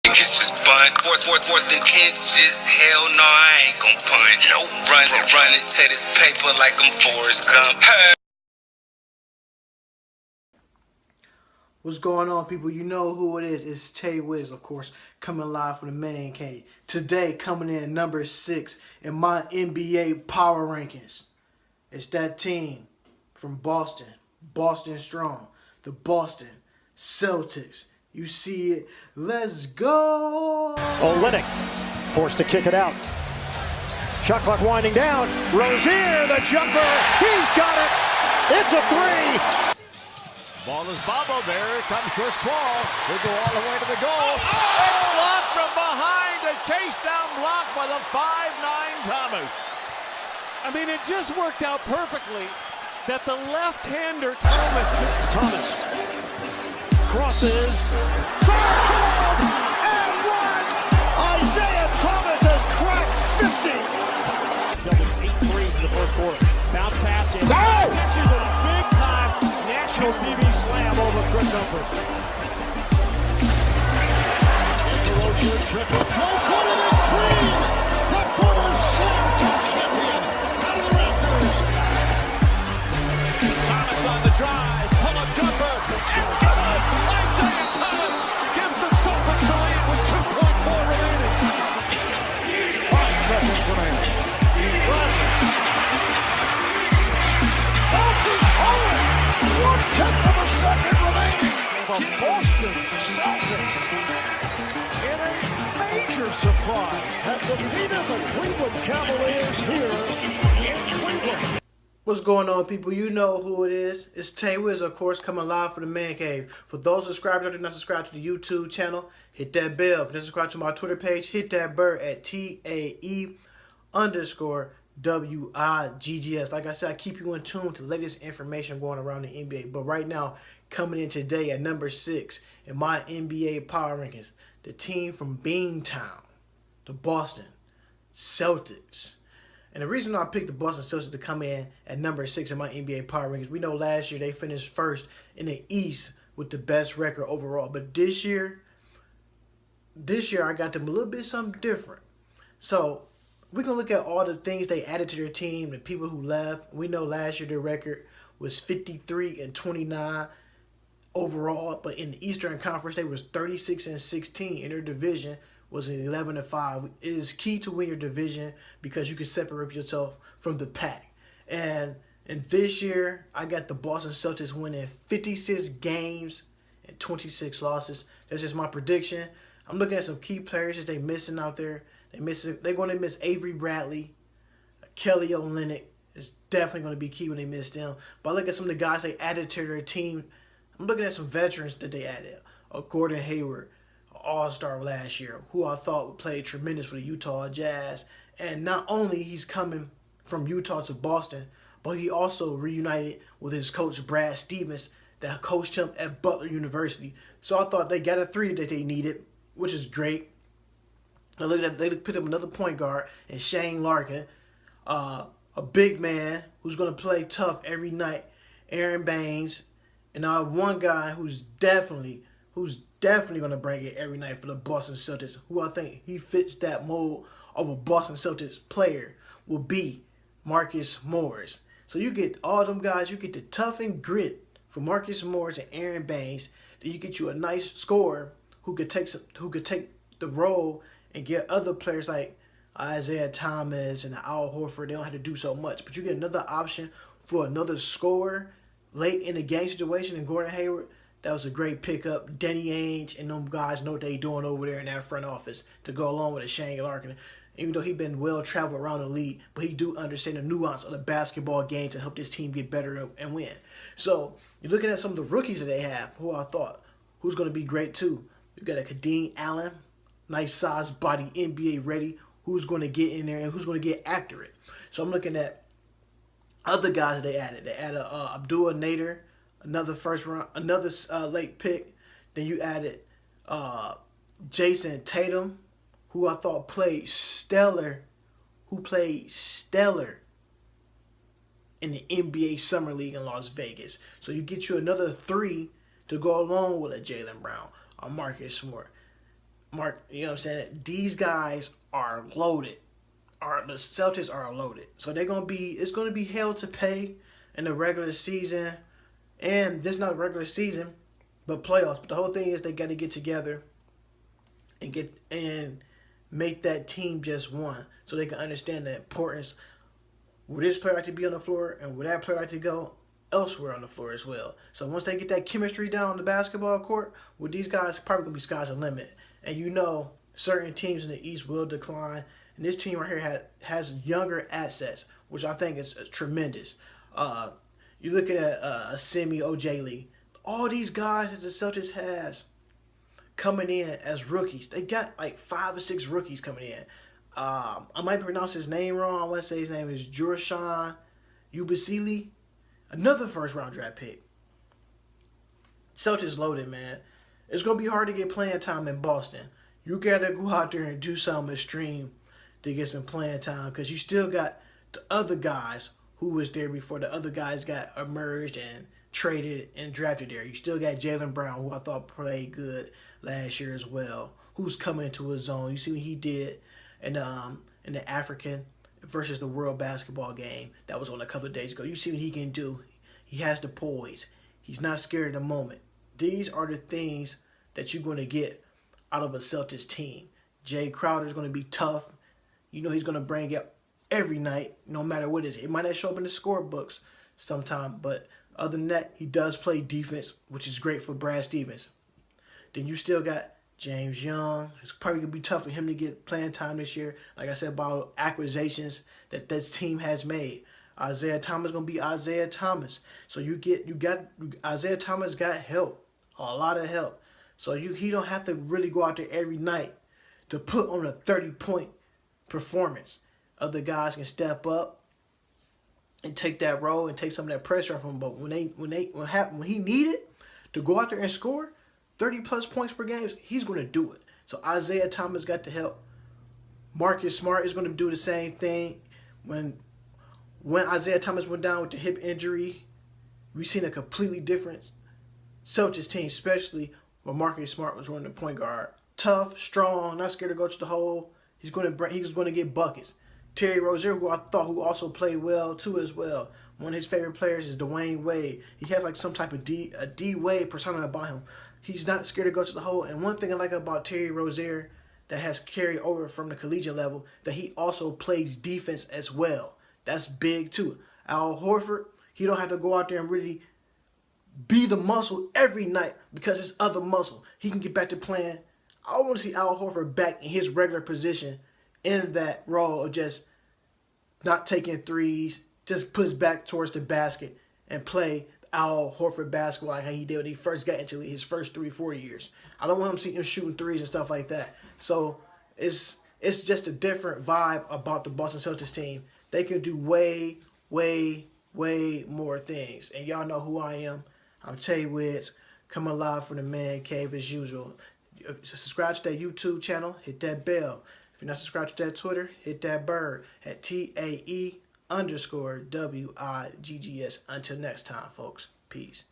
Fourth and inches. Hell no, I ain't gon' punt. Nope. Running to this paper like I'm Forrest Gump. Hey. What's going on, people? You know who it is. It's Tay Wiz, of course, coming live from the man cave. Today, coming in at number 6 in my NBA power rankings. It's that team from Boston, Boston Strong, the Boston Celtics. You see it. Let's go! Olynyk forced to kick it out. Shot clock winding down. Rozier, the jumper. He's got it. It's a three. Ball is bobbled. There comes Chris Paul. He'll go all the way to the goal. And blocked from behind. A chase down block by the 5'9" Thomas. I mean, it just worked out perfectly that the left-hander Thomas crosses. Foul called and one. Isaiah Thomas has cracked 50. Celtics 8 threes in the first quarter. Bounce pass in. Catches a big-time national TV slam over Chris Humphries. Rozier triple. No good in it. Clean. The former slam dunk champion out of the rafters. Thomas on the drive. Pull-up jumper. It's good. Isaiah Thomas gives the Celtics a lead with 2.4 remaining. 5 seconds remaining. Tenth of a second remaining. The Boston Celtics, in a major surprise, have defeated the Cleveland Cavaliers here in Cleveland. What's going on, people? You know who it is. It's Tay Wiz, of course, coming live from the man cave. For those subscribers that did not subscribe to the YouTube channel, hit that bell. If you didn't subscribe to my Twitter page, hit that bird at TAE_WIGGS. Like I said, I keep you in tune to the latest information going around the NBA. But right now, coming in today at number 6 in my NBA power rankings, the team from Beantown, the Boston Celtics. And the reason I picked the Boston Celtics to come in at number 6 in my NBA power rankings, we know last year they finished first in the East with the best record overall. But this year I got them a little bit something different. So we're going to look at all the things they added to their team, the people who left. We know last year their record was 53-29 overall, but in the Eastern Conference they was 36-16. In their division was 11-5. It is key to win your division because you can separate yourself from the pack. And this year I got the Boston Celtics winning 56 games and 26 losses. That's just my prediction. I'm looking at some key players that they missing out there. They're going to miss Avery Bradley. Kelly Olynyk is definitely going to be key when they miss them. But I look at some of the guys they added to their team. I'm looking at some veterans that they added. Gordon Hayward, all-star last year, who I thought would play tremendous for the Utah Jazz. And not only he's coming from Utah to Boston, but he also reunited with his coach Brad Stevens that coached him at Butler University. So I thought they got a 3 that they needed, which is great. They picked up another point guard in Shane Larkin, a big man who's going to play tough every night, Aaron Baines, and one guy who's definitely going to bring it every night for the Boston Celtics, who I think he fits that mold of a Boston Celtics player, will be Marcus Morris. So you get all them guys, you get the tough and grit from Marcus Morris and Aaron Baines, then you get you a nice scorer who could take the role and get other players like Isaiah Thomas and Al Horford. They don't have to do so much. But you get another option for another scorer late in the game situation. And Gordon Hayward, that was a great pickup. Danny Ainge and them guys know what they doing over there in that front office to go along with a Shane Larkin. Even though he's been well-traveled around the league, but he do understand the nuance of the basketball game to help this team get better and win. So you're looking at some of the rookies that they have, who I thought who's going to be great too. You got a Kadeem Allen, nice size body, NBA ready, who's going to get in there and who's going to get after it. So I'm looking at other guys that they added. They added Abdul Nader, another first round, another late pick. Then you added Jason Tatum, who I thought played stellar, in the NBA Summer League in Las Vegas. So you get you another 3 to go along with a Jaylen Brown, a Marcus Smart. Mark, you know what I'm saying? These guys are loaded. The Celtics are loaded. So it's gonna be hell to pay in the regular season. And this not regular season, but playoffs. But the whole thing is they gotta get together and make that team just one. So they can understand the importance where this player like to be on the floor and where that player like to go elsewhere on the floor as well. So once they get that chemistry down on the basketball court, with these guys, probably gonna be sky's the limit. And you know, certain teams in the East will decline, and this team right here has younger assets, which I think is tremendous. You look at a Semi OJ Lee, all these guys that the Celtics has coming in as rookies. They got like 5 or 6 rookies coming in. I might pronounce his name wrong. I want to say his name is Jurashan Ubasili, another first-round draft pick. Celtics loaded, man. It's going to be hard to get playing time in Boston. You got to go out there and do something extreme to get some playing time because you still got the other guys who was there before the other guys got emerged and traded and drafted there. You still got Jaylen Brown, who I thought played good last year as well, who's coming into his zone. You see what he did in the African versus the World Basketball game that was on a couple of days ago. You see what he can do. He has the poise. He's not scared of the moment. These are the things that you're going to get out of a Celtics team. Jay Crowder is going to be tough. You know he's going to bring it every night, no matter what it is. It might not show up in the scorebooks sometime, but other than that, he does play defense, which is great for Brad Stevens. Then you still got James Young. It's probably going to be tough for him to get playing time this year. Like I said, about acquisitions that this team has made. Isaiah Thomas going to be Isaiah Thomas. So you got Isaiah Thomas got help, a lot of help. So he don't have to really go out there every night to put on a 30-point performance. Other guys can step up and take that role and take some of that pressure off him. But when he needed to go out there and score 30+ points per game, he's going to do it. So Isaiah Thomas got to help. Marcus Smart is going to do the same thing. When Isaiah Thomas went down with the hip injury, we've seen a completely different Celtics team, especially when Marcus Smart was running the point guard. Tough, strong, not scared to go to the hole. He's going to get buckets. Terry Rozier, who also played well too as well. One of his favorite players is Dwayne Wade. He has like some type of D Wade persona about him. He's not scared to go to the hole. And one thing I like about Terry Rozier that has carried over from the collegiate level, that he also plays defense as well. That's big too. Al Horford, he don't have to go out there and really be the muscle every night because it's other muscle. He can get back to playing. I want to see Al Horford back in his regular position in that role of just not taking threes, just puts back towards the basket and play Al Horford basketball like how he did when he first got into his first 3-4 years. I don't want him to see him shooting threes and stuff like that. So it's just a different vibe about the Boston Celtics team. They can do way, way, way more things. And y'all know who I am. I'm Tay Woods, coming live from the man cave as usual. Subscribe to that YouTube channel, hit that bell. If you're not subscribed to that Twitter, hit that bird at TAE_WIGGS. Until next time, folks. Peace.